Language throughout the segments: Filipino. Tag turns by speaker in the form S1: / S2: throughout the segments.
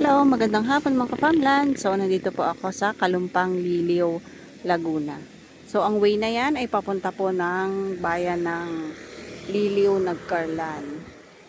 S1: Hello, magandang hapon mga ka-farmland. So, nandito po ako sa Kalumpang Liliw, Laguna. So, ang way na yan ay papunta po ng bayan ng Liliw, Nagcarlan.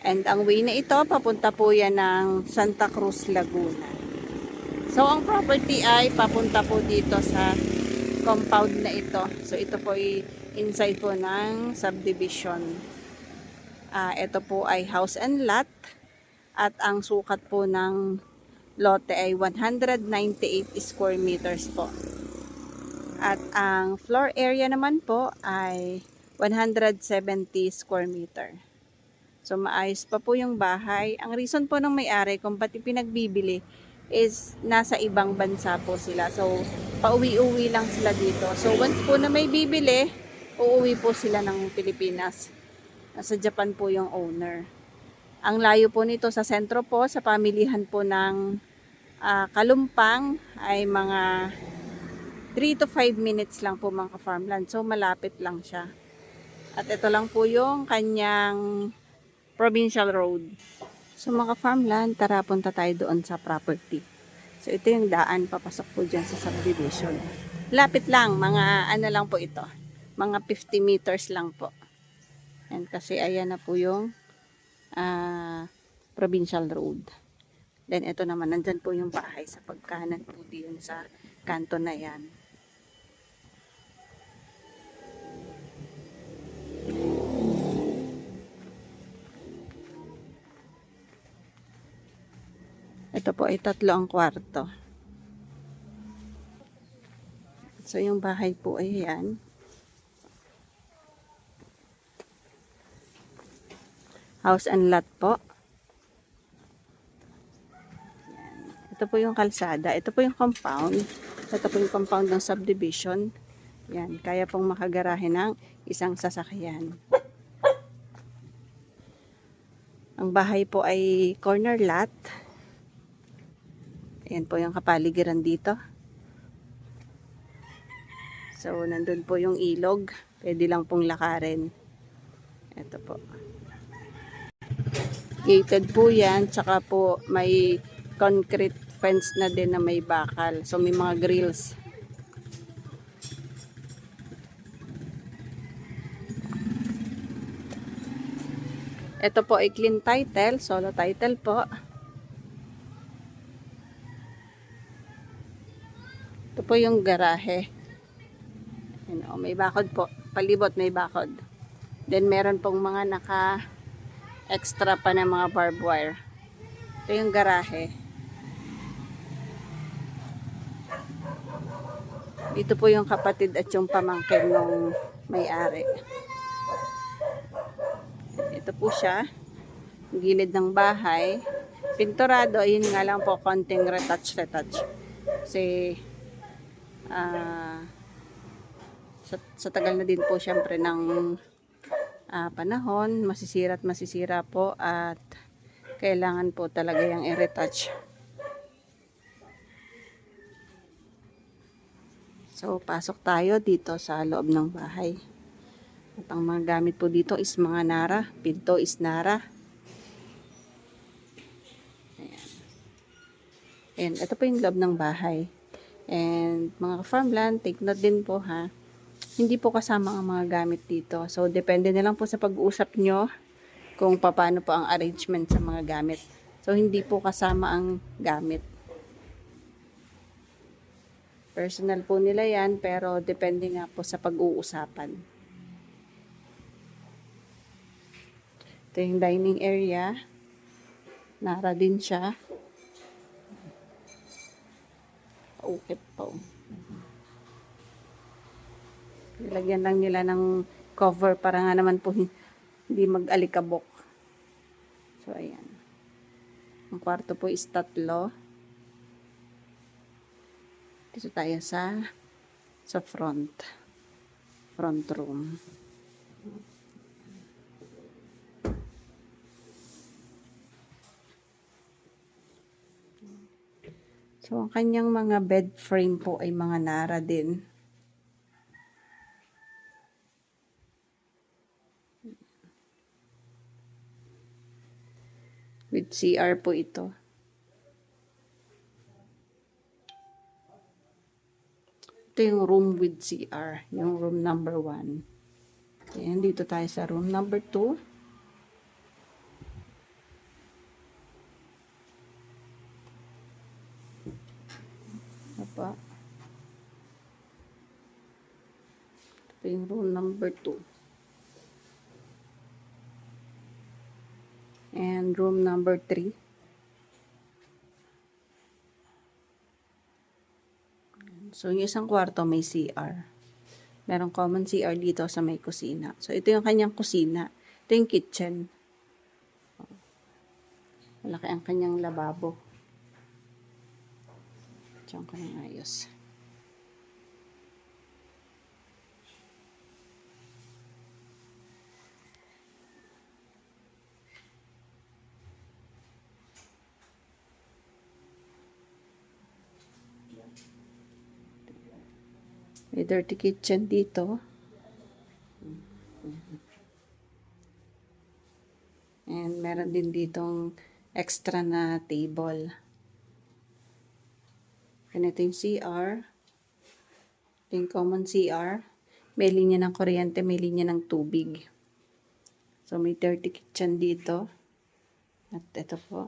S1: And ang way na ito, papunta po yan ng Santa Cruz, Laguna. So, ang property ay papunta po dito sa compound na ito. So, ito po ay inside po ng subdivision. Ito po ay house and lot. At ang sukat po ng lote ay 198 square meters po. At ang floor area naman po ay 170 square meter. So maayos pa po yung bahay. Ang reason po ng may-ari kung pati pinagbibili is nasa ibang bansa po sila. So pauwi-uwi lang sila dito. So once po na may bibili, uuwi po sila ng Pilipinas. Nasa Japan po yung owner. Ang layo po nito sa sentro po, sa pamilihan po ng Kalumpang ay mga 3 to 5 minutes lang po mga ka-farmland. So malapit lang siya. At ito lang po yung kanyang provincial road. So mga farmland, tara punta tayo doon sa property. So ito yung daan papasok po dyan sa subdivision. Lapit lang, mga ano lang po ito. Mga 50 meters lang po. And kasi ayan na po yung provincial road. Then ito naman, nandyan po yung bahay sa pagkanan po diyon sa kanto na yan. Ito po ay 3 ang kwarto. So yung bahay po ay yan. House and lot po. Ito po yung kalsada. Ito po yung compound. Ito po yung compound ng subdivision. Yan. Kaya pong makagarahe ng isang sasakyan. Ang bahay po ay corner lot. Ayan po yung kapaligiran dito. So, nandun po yung ilog. Pwede lang pong lakarin. Ito po. Gated po yan. Tsaka po may concrete fence na din na may bakal. So, may mga grills. Ito po ay clean title. Solo title po. Ito po yung garahe. Ayan, oh, may bakod po. Palibot may bakod. Then, meron pong mga extra pa na mga barbed wire. Ito yung garahe. Dito po yung kapatid at yung pamangkin ng may-ari. Ito po siya. Gilid ng bahay. Pinturado, yun nga lang po, konting retouch. Kasi, sa tagal na din po syempre ng panahon, masisira at masisira po at kailangan po talaga yung i-retouch. So, pasok tayo dito sa loob ng bahay. At ang mga gamit po dito is mga nara. Pinto is nara. Ayan. Ayan, ito po yung loob ng bahay. And mga farmland, take note din po ha. Hindi po kasama ang mga gamit dito. So, depende na lang po sa pag-uusap nyo kung paano po ang arrangement sa mga gamit. So, hindi po kasama ang gamit. Personal po nila yan, pero depende nga po sa pag-uusapan. Ito yung dining area. Nara din siya. Ukit po. Nilagyan lang nila ng cover para nga naman po hindi mag-alikabok. So, ayan. Ang kwarto po is 3. Dito tayo sa front room. So, ang kanyang mga bed frame po ay mga nara din. With CR po ito. Ito yung room with CR, yung room number 1. Ayan, dito tayo sa room number 2. Apa. Ito yung room number 2. And room number 3. So, yung isang kwarto may CR. Merong common CR dito sa may kusina. So, ito yung kanyang kusina. Ito yung kitchen. Malaki ang kanyang lababo. Diyan ko nang ayos. May dirty kitchen dito. And meron din ditong extra na table. Ganito yung CR. Ito yung common CR. May linya ng kuryente, may linya ng tubig. So, may dirty kitchen dito. At ito po.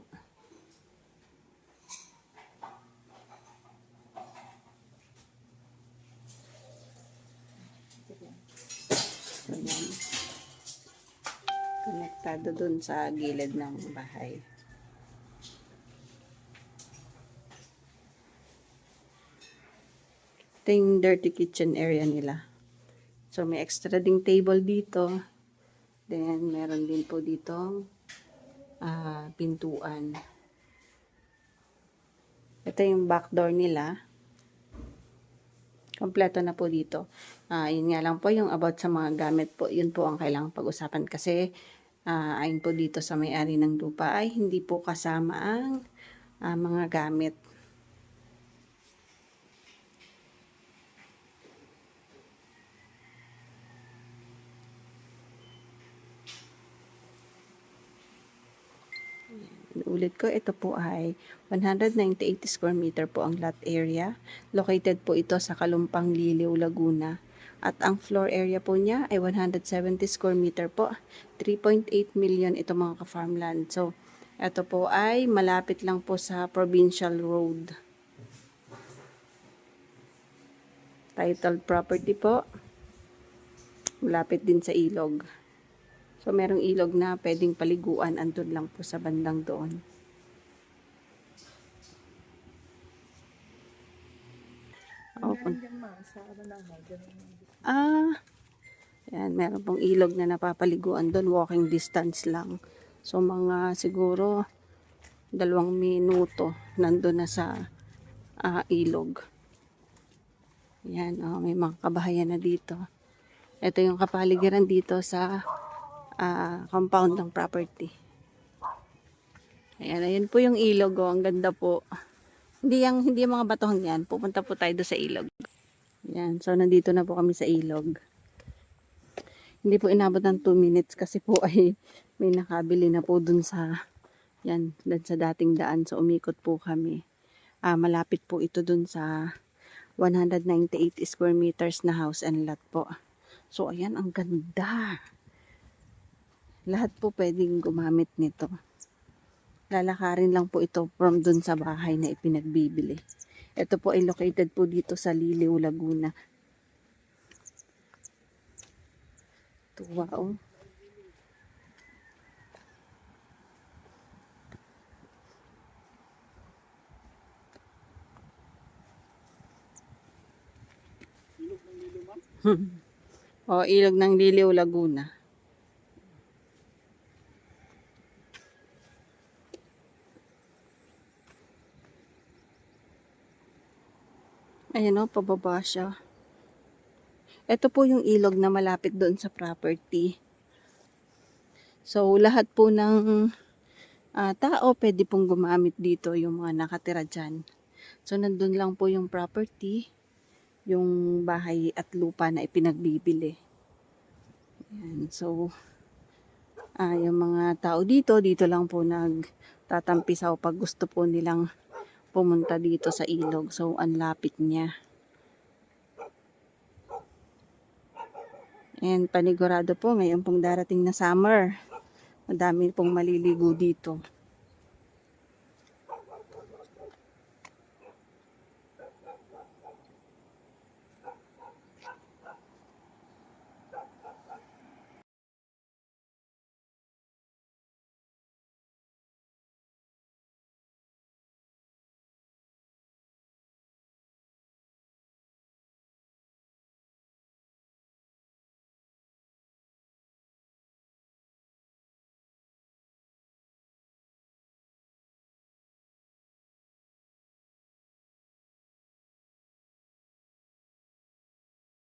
S1: So, yan. Konektado dun sa gilid ng bahay. Ito yung dirty kitchen area nila. So, may extra ding table dito. Then, meron din po dito pintuan. Ito yung back door nila. Kompleto na po dito. Yun nga lang po yung about sa mga gamit po. Yun po ang kailangang pag-usapan kasi ayon po dito sa may-ari ng lupa ay hindi po kasama ang mga gamit. Ulit ko, ito po ay 198 square meter po ang lot area. Located po ito sa Kalumpang Liliw, Laguna. At ang floor area po niya ay 170 square meter po. 3.8 million ito mga ka-farmland. So, ito po ay malapit lang po sa Provincial Road. Titled property po. Malapit din sa ilog. So, merong ilog na pwedeng paliguan. Andun lang po sa bandang doon. Open. Yan, meron pong ilog na napapaliguan doon. Walking distance lang. So, mga siguro 2 minuto nandun na sa ilog. Yan, may mga kabahayan na dito. Ito yung kapaligiran dito sa compound ng property. Ayan, ayun po yung ilog. Ang ganda po. Hindi yung mga batong yan. Pupunta po tayo doon sa ilog. Ayan, so nandito na po kami sa ilog. Hindi po inabot ng 2 minutes kasi po ay may nakabili na po doon sa dating daan. So umikot po kami. Malapit po ito doon sa 198 square meters na house and lot po. So ayan, ang ganda. Lahat po pwedeng gumamit nito. Lalakarin lang po ito from dun sa bahay na ipinagbibili. Ito po ay located po dito sa Liliw, Laguna. Tuwa oh. Ilog ng Liliw, Laguna. Ayan o, pababa siya. Ito po yung ilog na malapit doon sa property. So, lahat po ng tao pwede pong gumamit dito, yung mga nakatira dyan. So, nandun lang po yung property, yung bahay at lupa na ipinagbibili. Ayan, so, yung mga tao dito lang po nagtatampisaw pag gusto po nilang pumunta dito sa ilog. So, ang lapit niya. And panigurado po ngayon pong darating na summer. Madami pong maliligo dito.